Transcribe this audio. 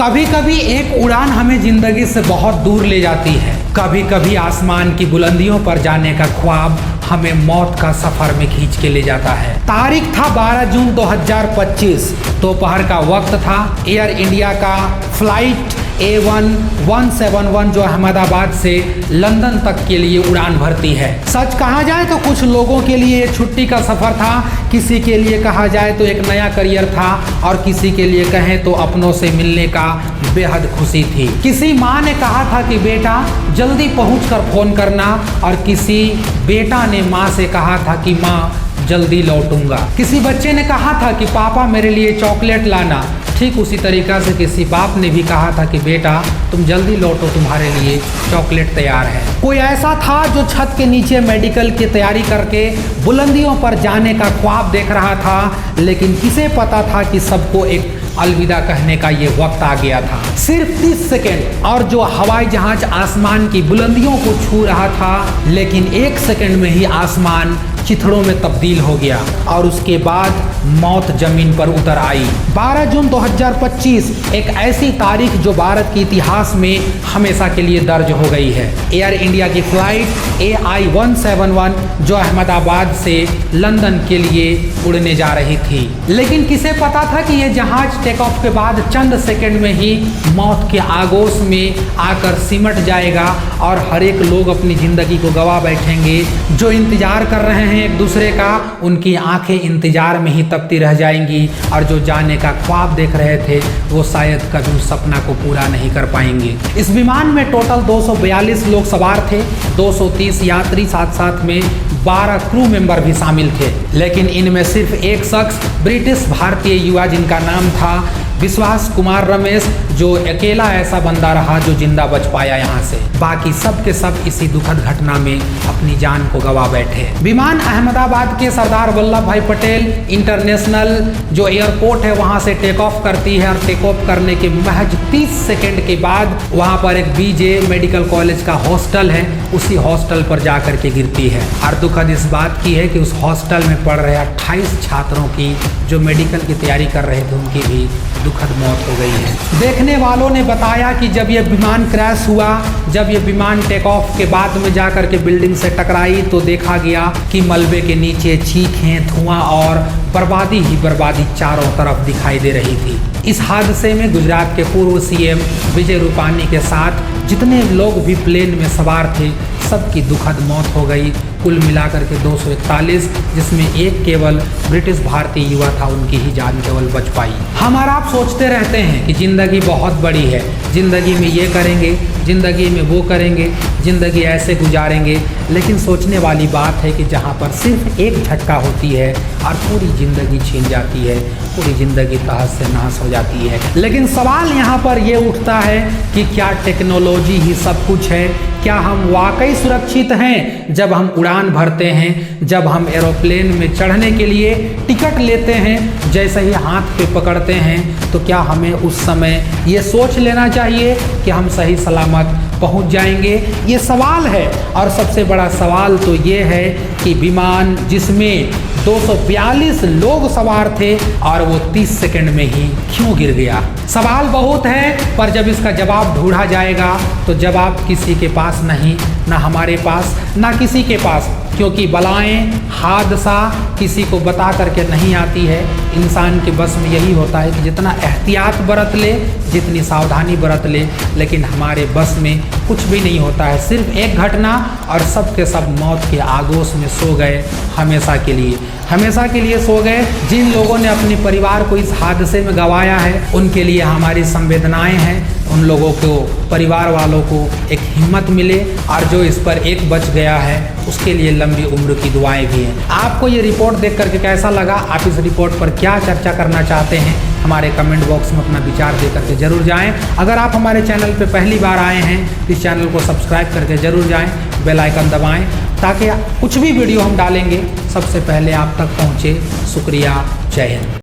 कभी कभी एक उड़ान हमें जिंदगी से बहुत दूर ले जाती है। कभी कभी आसमान की बुलंदियों पर जाने का ख्वाब हमें मौत का सफर में खींच के ले जाता है। तारीख था 12 जून 2025। दोपहर का वक्त था। एयर इंडिया का फ्लाइट A171 जो अहमदाबाद से लंदन तक के लिए उड़ान भरती है। सच कहा जाए तो कुछ लोगों के लिए छुट्टी का सफ़र था, किसी के लिए कहा जाए तो एक नया करियर था, और किसी के लिए कहें तो अपनों से मिलने का बेहद खुशी थी। किसी माँ ने कहा था कि बेटा जल्दी पहुंचकर फ़ोन करना, और किसी बेटा ने माँ से कहा था कि माँ जल्दी लौटूंगा। किसी बच्चे ने कहा था कि पापा मेरे लिए चॉकलेट लाना। ठीक उसी तरीक़ा से किसी बाप ने भी कहा था कि बेटा तुम जल्दी लौटो, तुम्हारे लिए चॉकलेट तैयार है। कोई ऐसा था जो छत के नीचे मेडिकल की तैयारी करके बुलंदियों पर जाने का ख्वाब देख रहा था, लेकिन किसे पता था कि सबको एक अलविदा कहने का ये वक्त आ गया था। सिर्फ 30 सेकेंड और जो हवाई जहाज आसमान की बुलंदियों को छू रहा था, लेकिन 1 सेकेंड में ही आसमान चिथड़ों में तब्दील हो गया और उसके बाद मौत जमीन पर उतर आई। 12 जून 2025 एक ऐसी तारीख जो भारत के इतिहास में हमेशा के लिए दर्ज हो गई है। एयर इंडिया की फ्लाइट AI171 जो अहमदाबाद से लंदन के लिए उड़ने जा रही थी, लेकिन किसे पता था कि यह जहाज टेक ऑफ के बाद चंद सेकंड में ही मौत के आगोश में आकर सिमट जाएगा और हर एक लोग अपनी ज़िंदगी को गवा बैठेंगे। जो इंतज़ार कर रहे हैं एक दूसरे का, उनकी आंखें इंतजार में ही तपती रह जाएंगी, और जो जाने का ख्वाब देख रहे थे वो शायद कभी उस सपना को पूरा नहीं कर पाएंगे। इस विमान में टोटल 242 लोग सवार थे, 230 यात्री, साथ साथ में 12 क्रू मेंबर भी शामिल थे। लेकिन इनमें सिर्फ एक शख्स ब्रिटिश भारतीय युवा जिनका नाम था विश्वास कुमार रमेश, जो अकेला ऐसा बंदा रहा जो जिंदा बच पाया यहाँ से। बाकी सब के सब इसी दुखद घटना में अपनी जान को गवा बैठे। विमान अहमदाबाद के सरदार वल्लभ भाई पटेल इंटरनेशनल जो एयरपोर्ट है वहाँ से टेक ऑफ करती है, और टेक ऑफ करने के महज 30 सेकेंड के बाद वहाँ पर एक BJ मेडिकल कॉलेज का हॉस्टल है, उसी हॉस्टल पर जा कर के गिरती है। और दुखद इस बात की है कि उस हॉस्टल में पढ़ रहे 28 छात्रों की जो मेडिकल की तैयारी कर रहे थे उनकी भी दुखद मौत हो गई है। देखने वालों ने बताया कि जब यह विमान क्रैश हुआ, जब यह विमान टेक ऑफ के बाद में जाकर के बिल्डिंग से टकराई, तो देखा गया कि मलबे के नीचे चीखें, धुआं और बर्बादी ही बर्बादी चारों तरफ दिखाई दे रही थी। इस हादसे में गुजरात के पूर्व CM विजय रूपानी के साथ जितने लोग भी प्लेन में सवार थे सबकी दुखद मौत हो गई। कुल मिलाकर के 241, जिसमें एक केवल ब्रिटिश भारतीय युवा था, उनकी ही जान केवल बच पाई। हम और आप सोचते रहते हैं कि ज़िंदगी बहुत बड़ी है, ज़िंदगी में ये करेंगे, ज़िंदगी में वो करेंगे, ज़िंदगी ऐसे गुजारेंगे, लेकिन सोचने वाली बात है कि जहाँ पर सिर्फ एक झटका होती है और पूरी ज़िंदगी छीन जाती है, पूरी ज़िंदगी तहस से नहस हो जाती है। लेकिन सवाल यहाँ पर ये उठता है कि क्या टेक्नोलॉजी ही सब कुछ है? क्या हम वाकई सुरक्षित हैं जब हम उड़ान भरते हैं, जब हम एरोप्लेन में चढ़ने के लिए टिकट लेते हैं, जैसे ही हाथ पे पकड़ते हैं, तो क्या हमें उस समय ये सोच लेना चाहिए कि हम सही सलामत पहुंच जाएंगे? ये सवाल है। और सबसे बड़ा सवाल तो ये है कि विमान जिसमें 242 लोग सवार थे और वो 30 सेकंड में ही क्यों गिर गया? सवाल बहुत है, पर जब इसका जवाब ढूंढा जाएगा तो जवाब किसी के पास नहीं, ना हमारे पास, ना किसी के पास, क्योंकि बलाएं, हादसा किसी को बता करके नहीं आती है। इंसान के बस में यही होता है कि जितना एहतियात बरत ले, जितनी सावधानी बरत ले, लेकिन हमारे बस में कुछ भी नहीं होता है। सिर्फ एक घटना और सब के सब मौत के आगोश में सो गए, हमेशा के लिए, हमेशा के लिए सो गए। जिन लोगों ने अपने परिवार को इस हादसे में गंवाया है, उनके लिए हमारी संवेदनाएं हैं। उन लोगों को, परिवार वालों को एक हिम्मत मिले, और जो इस पर एक बच गया है उसके लिए लंबी उम्र की दुआएं भी हैं। आपको ये रिपोर्ट देख करके कैसा लगा? आप इस रिपोर्ट पर क्या चर्चा करना चाहते हैं? हमारे कमेंट बॉक्स में अपना विचार दे करके जरूर जाएं। अगर आप हमारे चैनल पर पहली बार आए हैं तो इस चैनल को सब्सक्राइब करके जरूर जाएं, बेल आइकन दबाएं, ताकि कुछ भी वीडियो हम डालेंगे सबसे पहले आप तक पहुँचे। शुक्रिया, जय हिंद।